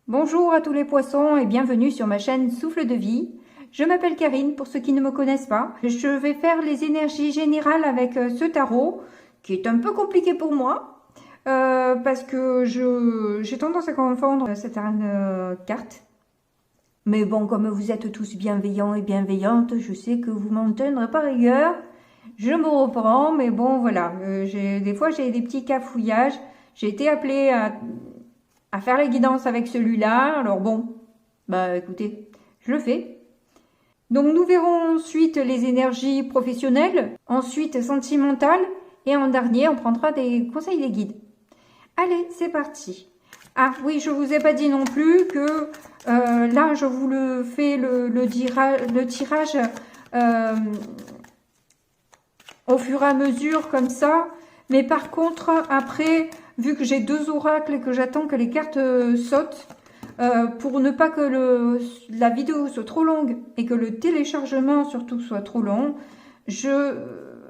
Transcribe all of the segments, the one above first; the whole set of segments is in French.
Bonjour à tous les poissons et bienvenue sur ma chaîne Souffle de Vie. Je m'appelle Karine pour ceux qui ne me connaissent pas. Je vais faire les énergies générales avec ce tarot qui est un peu compliqué pour moi parce que j'ai tendance à confondre certaines cartes. Mais bon, comme vous êtes tous bienveillants et bienveillantes, je sais que vous m'entendrez par rigueur. Je me reprends, mais bon voilà, des fois j'ai des petits cafouillages. J'ai été appelée à faire la guidance avec celui-là. Alors bon, bah écoutez, je le fais. Donc nous verrons ensuite les énergies professionnelles, ensuite sentimentales, et en dernier, on prendra des conseils des guides. Allez, c'est parti. Ah oui, je vous ai pas dit non plus que là, je vous le fais le tirage au fur et à mesure, comme ça. Mais par contre, après, vu que j'ai deux oracles et que j'attends que les cartes sautent, pour ne pas que la vidéo soit trop longue et que le téléchargement surtout soit trop long, je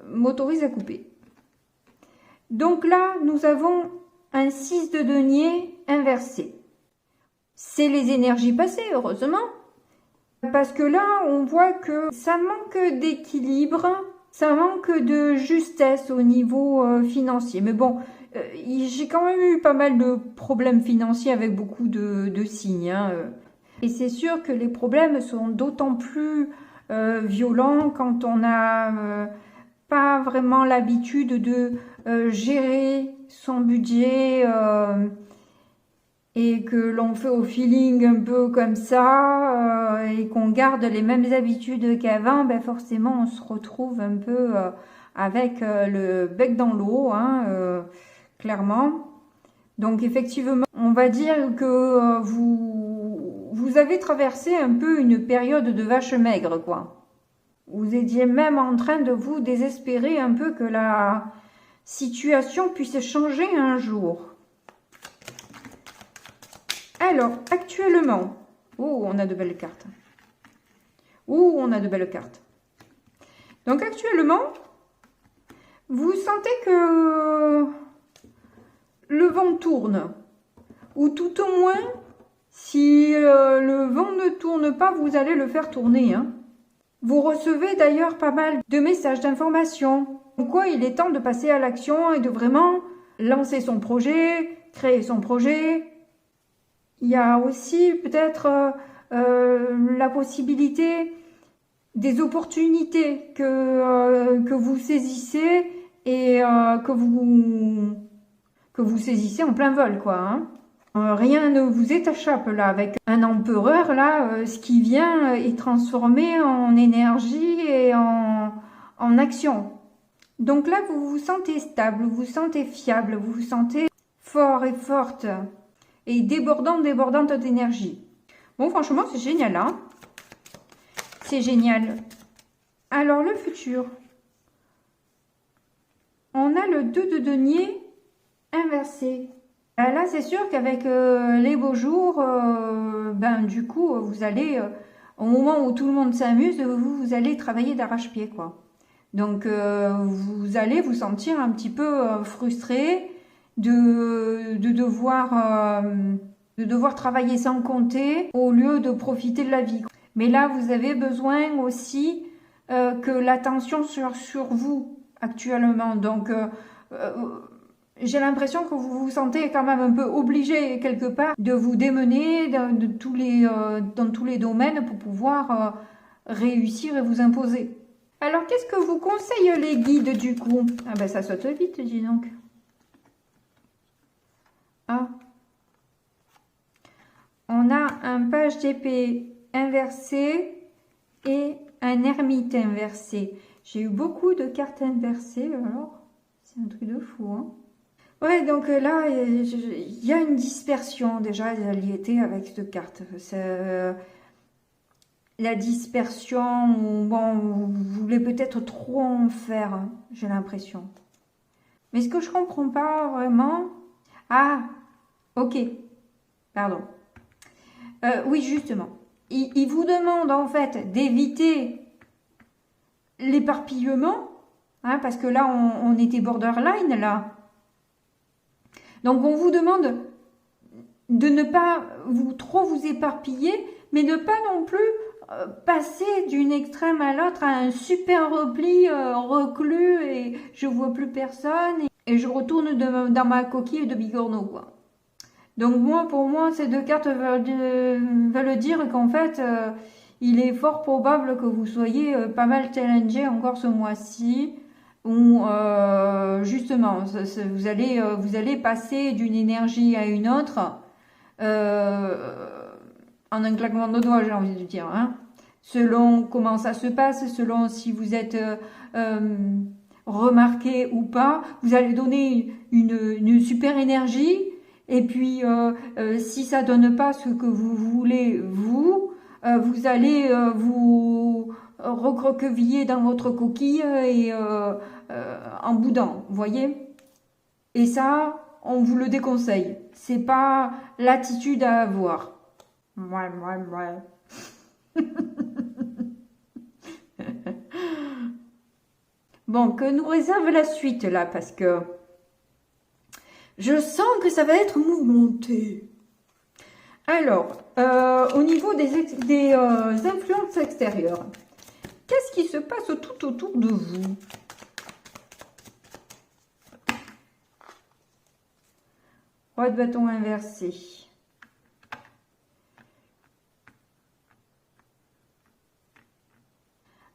m'autorise à couper. Donc là, nous avons un 6 de denier inversé. C'est les énergies passées, heureusement. Parce que là, on voit que ça manque d'équilibre, ça manque de justesse au niveau financier. Mais bon, j'ai quand même eu pas mal de problèmes financiers avec beaucoup de signes. Hein. Et c'est sûr que les problèmes sont d'autant plus violents quand on n'a pas vraiment l'habitude de gérer son budget et que l'on fait au feeling un peu comme ça et qu'on garde les mêmes habitudes qu'avant, ben forcément on se retrouve un peu avec le bec dans l'eau, hein, clairement. Donc effectivement, on va dire que vous avez traversé un peu une période de vache maigre, quoi. Vous étiez même en train de vous désespérer un peu que la situation puisse changer un jour. Alors, actuellement, oh, on a de belles cartes. Oh, on a de belles cartes. Donc, actuellement, vous sentez que le vent tourne. Ou tout au moins, si le vent ne tourne pas, vous allez le faire tourner. Hein. Vous recevez d'ailleurs pas mal de messages d'information. Pourquoi il est temps de passer à l'action et de vraiment lancer son projet, créer son projet. Il y a aussi peut-être la possibilité des opportunités que vous saisissez et que vous saisissez en plein vol, quoi. Hein. Rien ne vous échappe là avec un empereur là, ce qui vient est transformé en énergie et en action. Donc là, vous vous sentez stable, vous vous sentez fiable, vous vous sentez fort et forte et débordante d'énergie. Bon, franchement, c'est génial, hein. C'est génial. Alors, le futur. On a le 2 de denier inversé. Là, c'est sûr qu'avec les beaux jours, ben du coup, vous allez, au moment où tout le monde s'amuse, vous allez travailler d'arrache-pied, quoi. Donc, vous allez vous sentir un petit peu frustré de devoir travailler sans compter au lieu de profiter de la vie. Mais là, vous avez besoin aussi que l'attention soit sur vous actuellement. Donc, j'ai l'impression que vous vous sentez quand même un peu obligé quelque part de vous démener dans tous les domaines pour pouvoir réussir et vous imposer. Alors, qu'est-ce que vous conseillent les guides du coup? Ah ben, ça saute vite, dis donc. Ah. On a un page d'épée inversé et un ermite inversé. J'ai eu beaucoup de cartes inversées, alors c'est un truc de fou, hein. Ouais, donc là, il y a une dispersion déjà liée avec cette carte. La dispersion, bon, vous voulez peut-être trop en faire, hein, j'ai l'impression. Mais ce que je comprends pas vraiment... Ah, ok, pardon. Oui, justement. Il vous demande en fait d'éviter l'éparpillement, hein, parce que là, on était borderline, là. Donc, on vous demande de ne pas trop vous éparpiller, mais de pas non plus passer d'une extrême à l'autre à un super repli reclus et je vois plus personne et je retourne dans ma coquille de bigorneau, quoi. Donc moi, pour moi, ces deux cartes veulent dire qu'en fait, il est fort probable que vous soyez pas mal challengé encore ce mois-ci, où justement, vous allez passer d'une énergie à une autre en un claquement de doigts, j'ai envie de dire, hein. Selon comment ça se passe, selon si vous êtes remarqué ou pas, vous allez donner une super énergie. Et puis, si ça donne pas ce que vous voulez, vous allez vous recroqueviller dans votre coquille et en boudant, vous voyez. Et ça, on vous le déconseille. C'est pas l'attitude à avoir. Ouais. Bon, que nous réserve la suite là, parce que je sens que ça va être mouvementé. Alors, au niveau des influences extérieures, qu'est-ce qui se passe tout autour de vous? Roi de bâton inversé.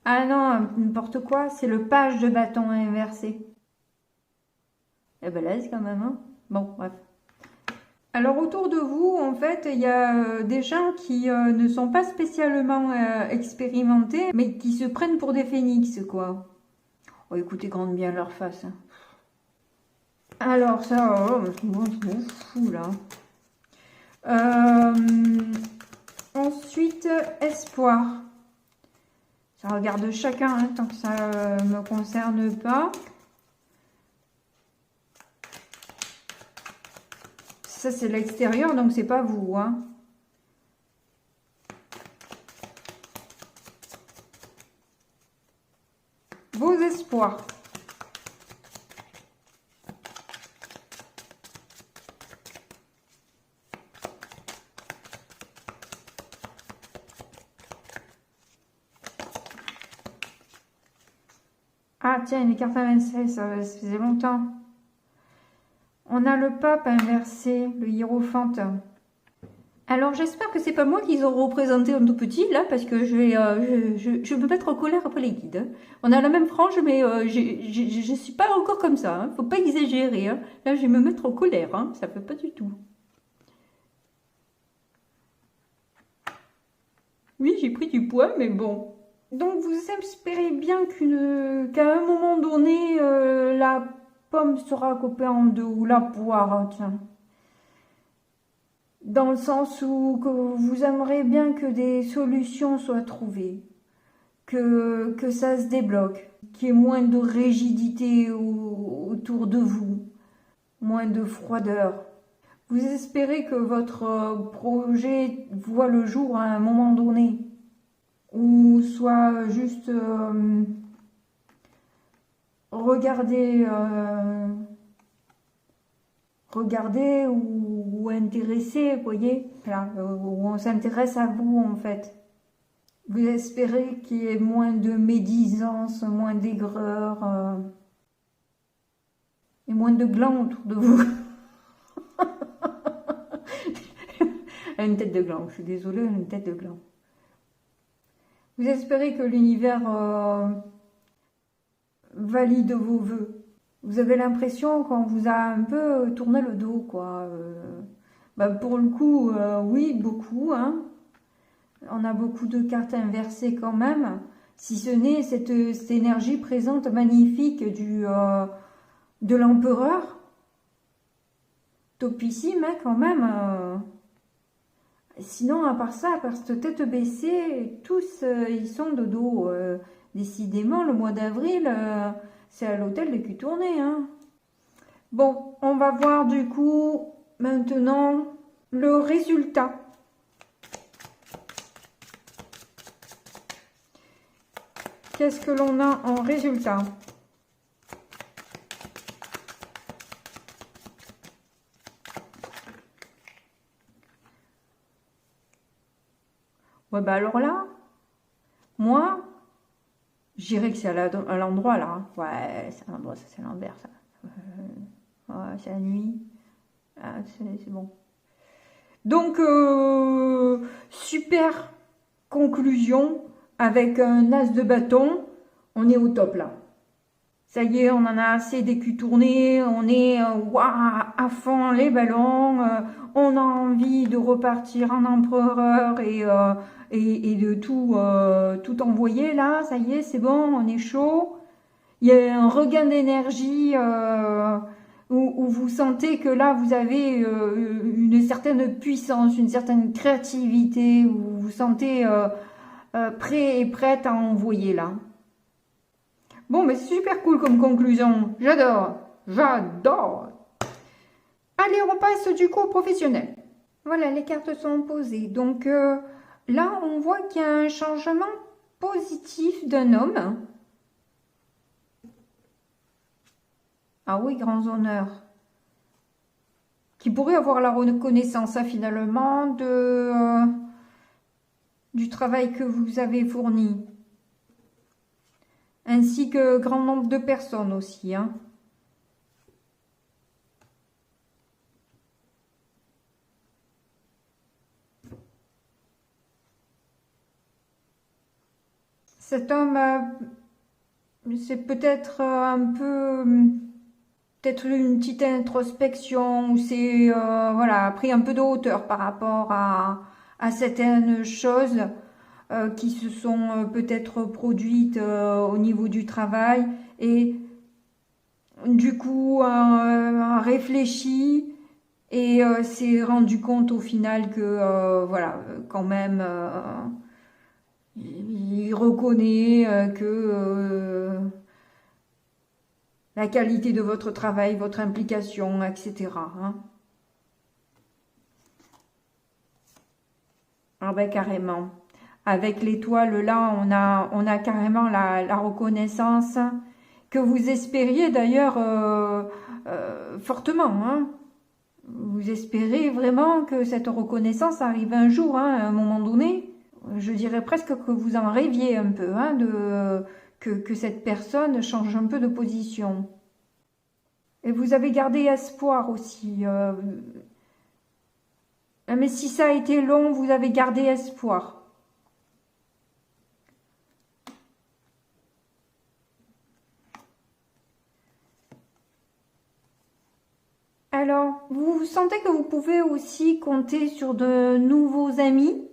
Ah non, n'importe quoi, c'est le page de bâton inversé. Eh ben là, c'est quand même, hein. Bon, bref. Alors autour de vous, en fait, il y a des gens qui ne sont pas spécialement expérimentés, mais qui se prennent pour des phénix, quoi. Oh, écoutez, grande bien leur face. Hein. Alors ça, oh, je m'en fous, là. Ensuite, espoir. Ça regarde chacun, hein, tant que ça ne me concerne pas. Ça, c'est l'extérieur, donc c'est pas vous. Hein. Vos espoirs. Ah, tiens, une carte inversée, ça faisait longtemps. On a le pape inversé, le hiérophante. Alors, j'espère que c'est pas moi qu'ils ont représenté en tout petit, là, parce que je vais me mettre en colère après les guides. Hein. On a la même frange, mais je suis pas encore comme ça. Hein. Faut pas exagérer. Hein. Là, je vais me mettre en colère. Hein. Ça fait pas du tout. Oui, j'ai pris du poids, mais bon. Donc, vous espérez bien qu'à un moment donné, la pomme sera coupée en deux, ou la poire, hein, tiens. Dans le sens où que vous aimeriez bien que des solutions soient trouvées, que ça se débloque, qu'il y ait moins de rigidité autour de vous, moins de froideur. Vous espérez que votre projet voit le jour à un moment donné, ou soit juste regarder ou intéresser, vous voyez, là, où on s'intéresse à vous en fait. Vous espérez qu'il y ait moins de médisance, moins d'aigreur et moins de glands autour de vous. Elle a une tête de gland, je suis désolée, elle a une tête de gland. Vous espérez que l'univers valide vos vœux. Vous avez l'impression qu'on vous a un peu tourné le dos, quoi. Bah pour le coup, oui, beaucoup. Hein. On a beaucoup de cartes inversées quand même. Si ce n'est cette énergie présente magnifique de l'empereur. Topissime, hein, quand même. Sinon, à part ça, à part cette tête baissée, tous, ils sont de dos. Décidément, le mois d'avril, c'est à l'hôtel de cul tourné. Hein. Bon, on va voir du coup, maintenant, le résultat. Qu'est-ce que l'on a en résultat? Ouais, bah alors là, moi, je dirais que c'est à l'endroit là. Hein. Ouais, c'est à l'endroit, ça c'est l'envers ça. Ouais, c'est la nuit. Ah, c'est bon. Donc, super conclusion avec un as de bâton. On est au top là. Ça y est, on en a assez des culs tournés, on est à fond les ballons, on a envie de repartir en empereur et de tout envoyer là, ça y est, c'est bon, on est chaud. Il y a un regain d'énergie où vous sentez que là vous avez une certaine puissance, une certaine créativité, où vous vous sentez prêt et prête à envoyer là. Bon, mais c'est super cool comme conclusion. J'adore. J'adore. Allez, on passe du coup au professionnel. Voilà, les cartes sont posées. Donc là, on voit qu'il y a un changement positif d'un homme. Ah oui, grands honneurs. Qui pourrait avoir la reconnaissance hein, finalement du travail que vous avez fourni. Ainsi que grand nombre de personnes aussi. Hein. Cet homme, c'est peut-être un peu, peut-être une petite introspection, où c'est, voilà, pris un peu de hauteur par rapport à certaines choses qui se sont peut-être produites au niveau du travail et du coup réfléchi et s'est rendu compte au final que voilà quand même il reconnaît que la qualité de votre travail, votre implication, etc. Hein. Ah ben carrément. Avec l'étoile là, on a carrément la reconnaissance que vous espériez d'ailleurs fortement. Hein. Vous espérez vraiment que cette reconnaissance arrive un jour, hein, à un moment donné. Je dirais presque que vous en rêviez un peu, hein, que cette personne change un peu de position. Et vous avez gardé espoir aussi. Mais si ça a été long, vous avez gardé espoir. Alors, vous sentez que vous pouvez aussi compter sur de nouveaux amis.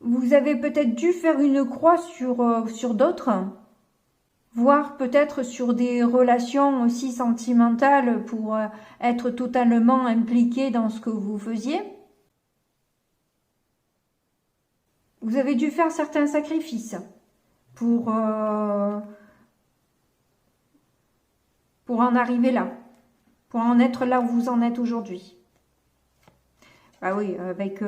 Vous avez peut-être dû faire une croix sur d'autres, voire peut-être sur des relations aussi sentimentales pour être totalement impliqué dans ce que vous faisiez. Vous avez dû faire certains sacrifices pour en arriver là, pour en être là où vous en êtes aujourd'hui. Ah oui, avec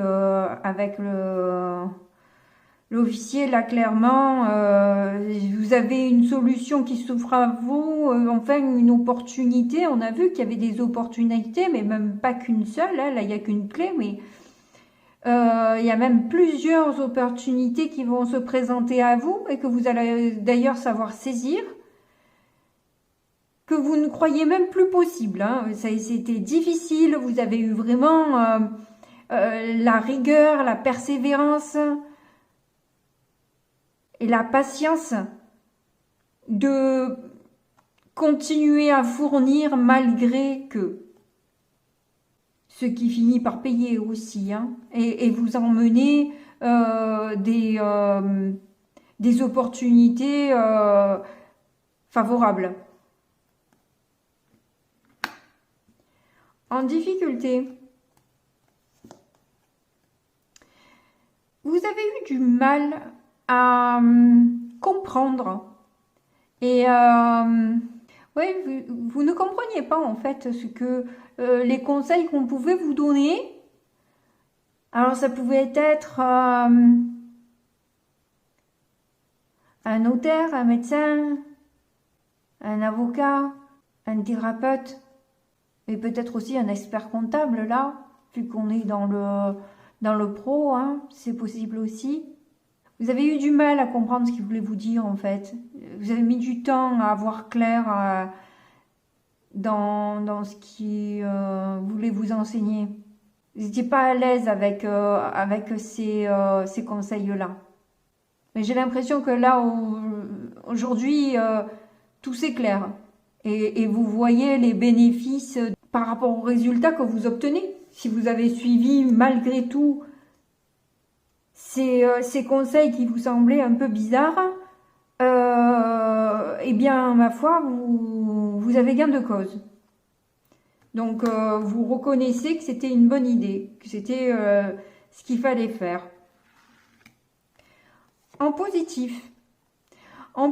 l'officier, là, clairement, vous avez une solution qui s'offre à vous, enfin, une opportunité. On a vu qu'il y avait des opportunités, mais même pas qu'une seule. Hein, là, il n'y a qu'une clé, mais il y a même plusieurs opportunités qui vont se présenter à vous et que vous allez d'ailleurs savoir saisir, que vous ne croyez même plus possible. Hein. C'était difficile, vous avez eu vraiment la rigueur, la persévérance et la patience de continuer à fournir malgré que. Ce qui finit par payer aussi, hein, et vous emmener des opportunités favorables. En difficulté, vous avez eu du mal à comprendre et ouais, vous ne compreniez pas en fait ce que les conseils qu'on pouvait vous donner. Alors ça pouvait être un notaire, un médecin, un avocat, un thérapeute et peut-être aussi un expert comptable là, vu qu'on est dans dans le pro, hein, c'est possible aussi. Vous avez eu du mal à comprendre ce qu'il voulait vous dire en fait. Vous avez mis du temps à voir clair dans ce qu'il voulait vous enseigner. Vous n'étiez pas à l'aise avec ces conseils-là. Mais j'ai l'impression que là, aujourd'hui, tout s'éclaire. Et vous voyez les bénéfices par rapport aux résultats que vous obtenez. Si vous avez suivi malgré tout ces conseils qui vous semblaient un peu bizarres, eh bien, ma foi, vous avez gain de cause. Donc, vous reconnaissez que c'était une bonne idée, que c'était ce qu'il fallait faire. En positif, on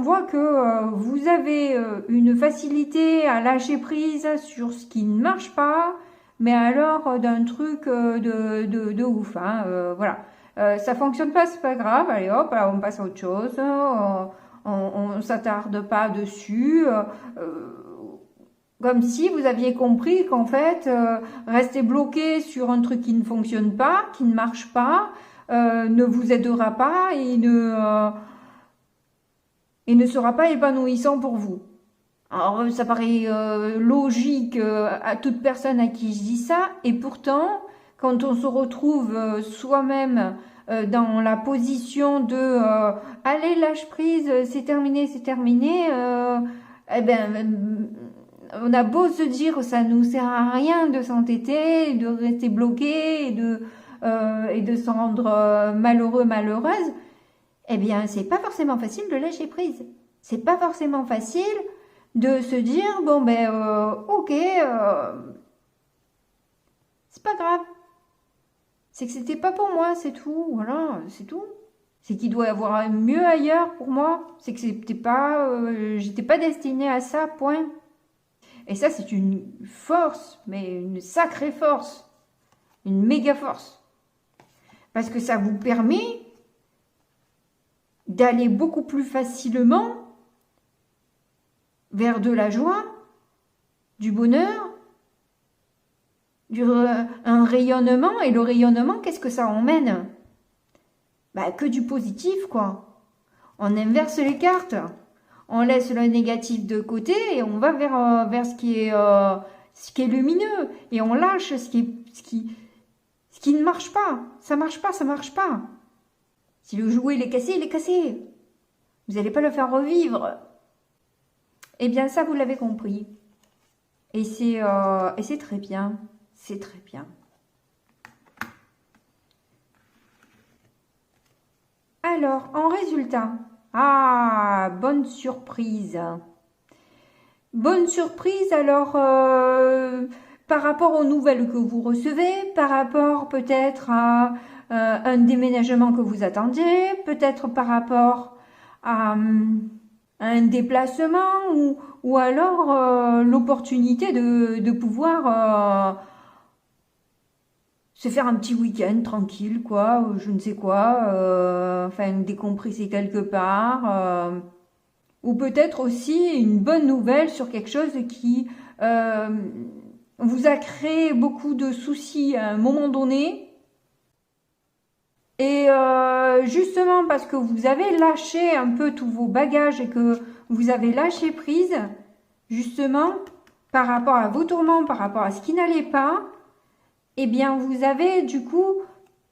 voit que vous avez une facilité à lâcher prise sur ce qui ne marche pas, mais alors d'un truc de ouf. Hein, voilà. Ça fonctionne pas, c'est pas grave. Allez hop, là, on passe à autre chose. On s'attarde pas dessus. Comme si vous aviez compris qu'en fait, rester bloqué sur un truc qui ne fonctionne pas, qui ne marche pas, ne vous aidera pas et ne sera pas épanouissant pour vous. Alors, ça paraît logique à toute personne à qui je dis ça, et pourtant, quand on se retrouve soi-même dans la position de allez, lâche prise, c'est terminé, eh ben, on a beau se dire ça nous sert à rien de s'entêter, de rester bloqué et de se rendre malheureux, malheureuse, eh bien, c'est pas forcément facile de lâcher prise. C'est pas forcément facile de se dire, bon, ben, ok, c'est pas grave. C'est que c'était pas pour moi, c'est tout. Voilà, c'est tout. C'est qu'il doit y avoir mieux ailleurs pour moi. C'est que j'étais pas destinée à ça, point. Et ça, c'est une force, mais une sacrée force. Une méga force. Parce que ça vous permet d'aller beaucoup plus facilement vers de la joie, du bonheur, un rayonnement. Et le rayonnement, qu'est-ce que ça emmène? Bah, que du positif, quoi. On inverse les cartes. On laisse le négatif de côté et on va vers ce qui est lumineux. Et on lâche ce qui ne marche pas. Ça marche pas, ça marche pas. Si le jouet il est cassé, il est cassé. Vous n'allez pas le faire revivre. Eh bien, ça, vous l'avez compris. Et c'est très bien. C'est très bien. Alors, en résultat, bonne surprise. Bonne surprise, alors, par rapport aux nouvelles que vous recevez, par rapport peut-être à un déménagement que vous attendiez, peut-être par rapport à un déplacement ou alors l'opportunité de pouvoir se faire un petit week-end tranquille, quoi, je ne sais quoi, enfin décompresser quelque part, ou peut-être aussi une bonne nouvelle sur quelque chose qui vous a créé beaucoup de soucis à un moment donné. Et justement parce que vous avez lâché un peu tous vos bagages et que vous avez lâché prise, justement, par rapport à vos tourments, par rapport à ce qui n'allait pas, eh bien vous avez du coup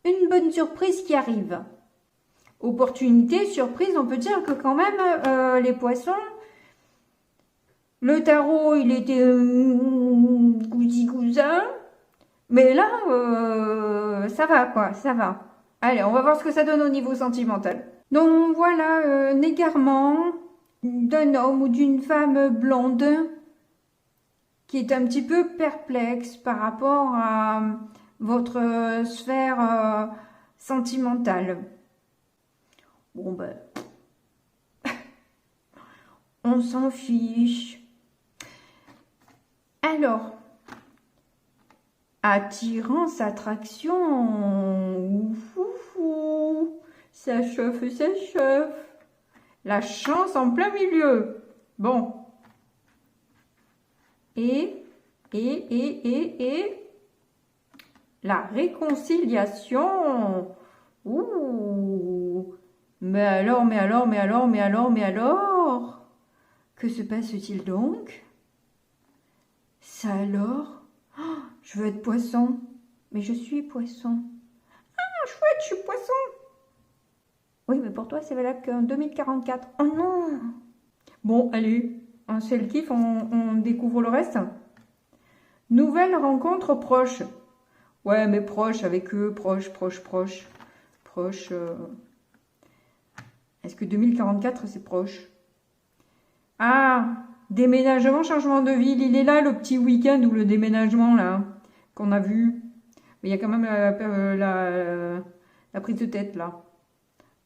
une bonne surprise qui arrive. Opportunité, surprise, on peut dire que quand même, les poissons, le tarot, il était cousin, mais là, ça va quoi, ça va. Allez, on va voir ce que ça donne au niveau sentimental. Donc voilà, un égarement d'un homme ou d'une femme blonde qui est un petit peu perplexe par rapport à votre sphère sentimentale. Bon ben, on s'en fiche. Alors, attirance, attraction, ça chauffe, ça chauffe. La chance en plein milieu. Bon. Et. La réconciliation. Ouh. Mais alors, mais alors, mais alors, mais alors, mais alors? Que se passe-t-il donc? Ça alors? Oh, je veux être poisson. Mais je suis poisson. Ah, chouette, je suis poisson. Oui, mais pour toi, c'est valable qu'en 2044. Oh non! Bon, allez, on se fait le kiff, on découvre le reste. Nouvelle rencontre proche. Ouais, mais proche avec eux, proche. Est-ce que 2044, c'est proche? Ah, déménagement, changement de ville. Il est là, le petit week-end ou le déménagement, là, qu'on a vu. Mais il y a quand même la prise de tête, là.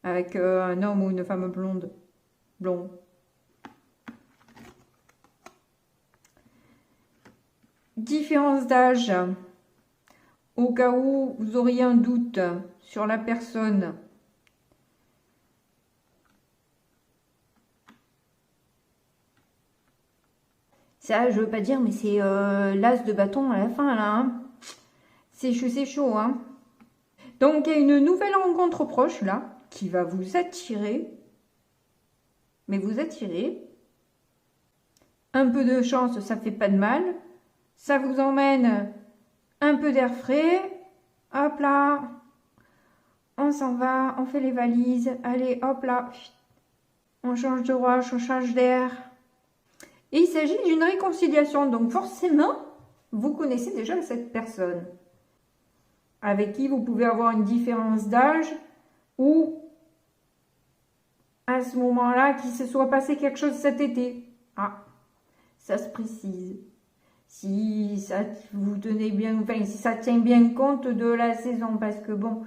Avec un homme ou une femme blonde. Blond. Différence d'âge. Au cas où vous auriez un doute sur la personne. Ça, je veux pas dire, mais c'est l'as de bâton à la fin, là. Hein. C'est chaud, hein. Donc, il y a une nouvelle rencontre proche, là, qui va vous attirer. Mais vous attirer. Un peu de chance, ça fait pas de mal. Ça vous emmène un peu d'air frais. Hop là. On s'en va, on fait les valises. Allez, hop là. On change de roche, on change d'air. Et il s'agit d'une réconciliation. Donc forcément, vous connaissez déjà cette personne. Avec qui vous pouvez avoir une différence d'âge. Ou à ce moment-là, qu'il se soit passé quelque chose cet été. Ah, ça se précise. Si ça vous tenez bien, enfin, si ça tient bien compte de la saison. Parce que bon,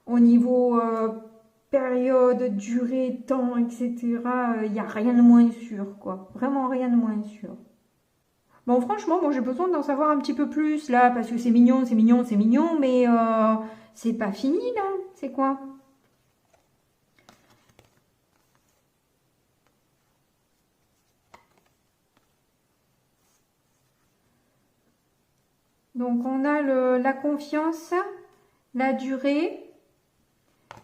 au niveau période, durée, temps, etc., il n'y a rien de moins sûr, quoi. Vraiment rien de moins sûr. Bon, franchement, moi j'ai besoin d'en savoir un petit peu plus, là, parce que c'est mignon, mais c'est pas fini, là. C'est quoi? Donc, on a la confiance, la durée,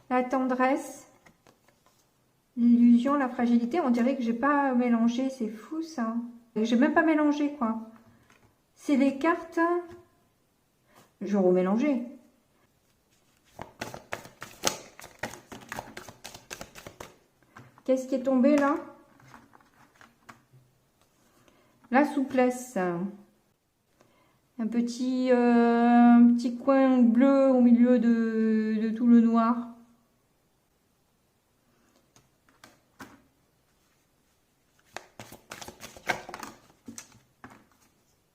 la tendresse, l'illusion, la fragilité. On dirait que j'ai pas mélangé, c'est fou ça. J'ai même pas mélangé quoi. C'est les cartes. Je vais remélanger. Qu'est-ce qui est tombé là? La souplesse. Un petit coin bleu au milieu de tout le noir.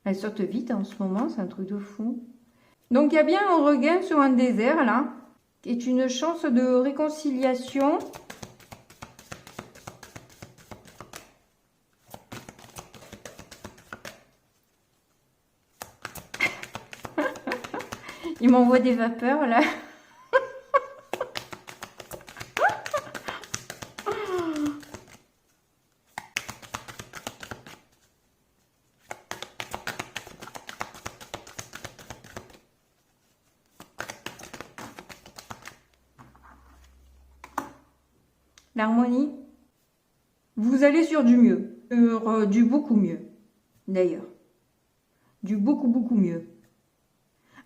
Elles sortent vite en ce moment, c'est un truc de fou. Donc il y a bien un regain sur un désert là, qui est une chance de réconciliation. Il m'envoie des vapeurs là. L'harmonie. Vous allez sur du mieux. Sur du beaucoup mieux. D'ailleurs. Du beaucoup mieux.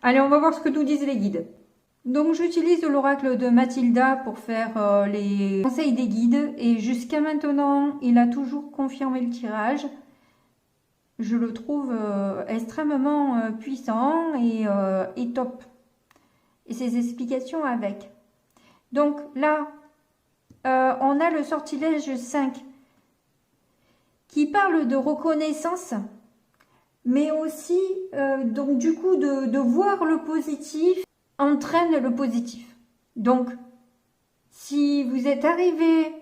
Allez, on va voir ce que nous disent les guides. Donc, j'utilise l'oracle de Mathilda pour faire les conseils des guides. Et jusqu'à maintenant, il a toujours confirmé le tirage. Je le trouve extrêmement puissant et top. Et ses explications avec. Donc là, on a le sortilège 5 qui parle de reconnaissance, mais aussi, donc du coup, de voir le positif entraîne le positif. Donc, si vous êtes arrivé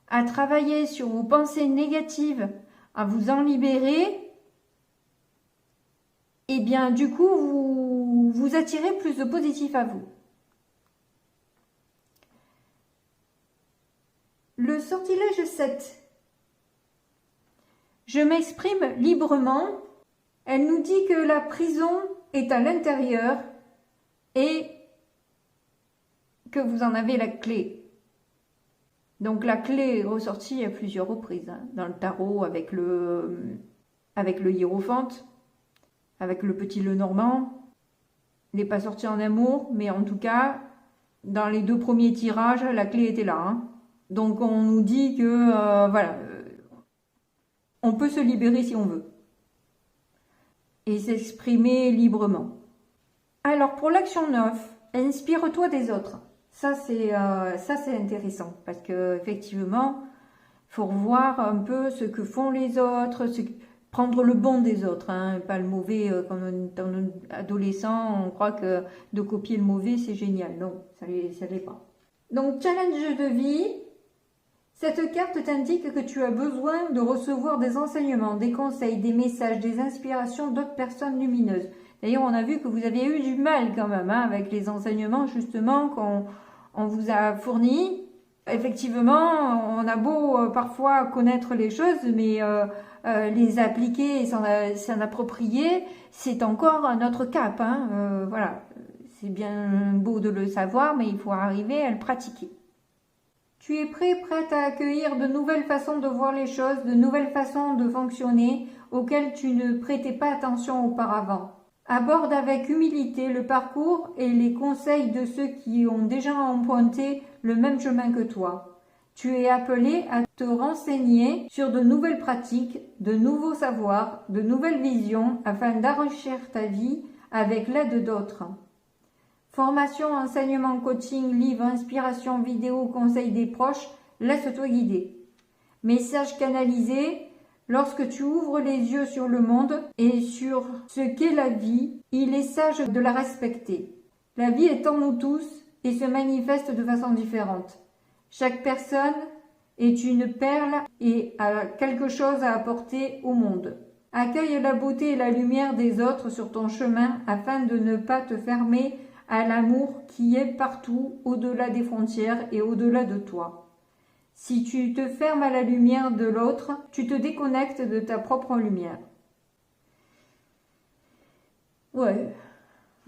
à travailler sur vos pensées négatives, à vous en libérer, et bien du coup, vous attirez plus de positif à vous. Le sortilège 7. Je m'exprime librement. Elle nous dit que la prison est à l'intérieur que vous en avez la clé. Donc la clé est ressortie à plusieurs reprises, hein, dans le tarot avec le hiérophante, avec le petit Lenormand. Il n'est pas sorti en amour, mais en tout cas, dans les 2 premiers tirages, la clé était là. Hein. Donc on nous dit que voilà, on peut se libérer si on veut et s'exprimer librement. Alors pour l'action 9, inspire-toi des autres. Ça c'est intéressant parce que effectivement, faut revoir un peu ce que font les autres, prendre le bon des autres, hein, pas le mauvais. Quand on est adolescent, on croit que de copier le mauvais c'est génial. Non, ça l'est pas. Donc challenge de vie. Cette carte t'indique que tu as besoin de recevoir des enseignements, des conseils, des messages, des inspirations d'autres personnes lumineuses. D'ailleurs, on a vu que vous aviez eu du mal quand même hein, avec les enseignements justement qu'on vous a fournis. Effectivement, on a beau parfois connaître les choses, mais les appliquer et s'en approprier, c'est encore un autre cap. Hein. Voilà, c'est bien beau de le savoir, mais il faut arriver à le pratiquer. Tu es prête à accueillir de nouvelles façons de voir les choses, de nouvelles façons de fonctionner auxquelles tu ne prêtais pas attention auparavant. Aborde avec humilité le parcours et les conseils de ceux qui ont déjà emprunté le même chemin que toi. Tu es appelé à te renseigner sur de nouvelles pratiques, de nouveaux savoirs, de nouvelles visions afin d'enrichir ta vie avec l'aide d'autres. Formation, enseignement, coaching, livres, inspiration, vidéo, conseils des proches, laisse-toi guider. Message canalisé, lorsque tu ouvres les yeux sur le monde et sur ce qu'est la vie, il est sage de la respecter. La vie est en nous tous et se manifeste de façon différente. Chaque personne est une perle et a quelque chose à apporter au monde. Accueille la beauté et la lumière des autres sur ton chemin afin de ne pas te fermer à l'amour qui est partout, au-delà des frontières et au-delà de toi. Si tu te fermes à la lumière de l'autre, tu te déconnectes de ta propre lumière. Ouais,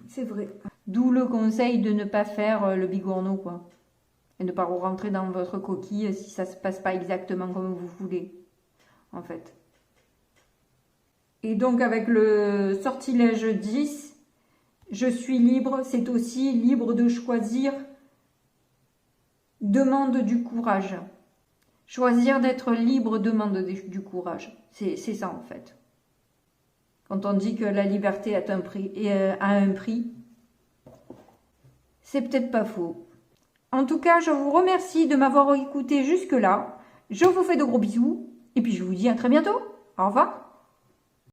c'est vrai. D'où le conseil de ne pas faire le bigorneau, quoi. Et de ne pas rentrer dans votre coquille si ça ne se passe pas exactement comme vous voulez, en fait. Et donc avec le sortilège 10, je suis libre, c'est aussi libre de choisir, demande du courage. Choisir d'être libre demande du courage. C'est ça en fait. Quand on dit que la liberté a un prix, c'est peut-être pas faux. En tout cas, je vous remercie de m'avoir écouté jusque-là. Je vous fais de gros bisous et puis je vous dis à très bientôt. Au revoir.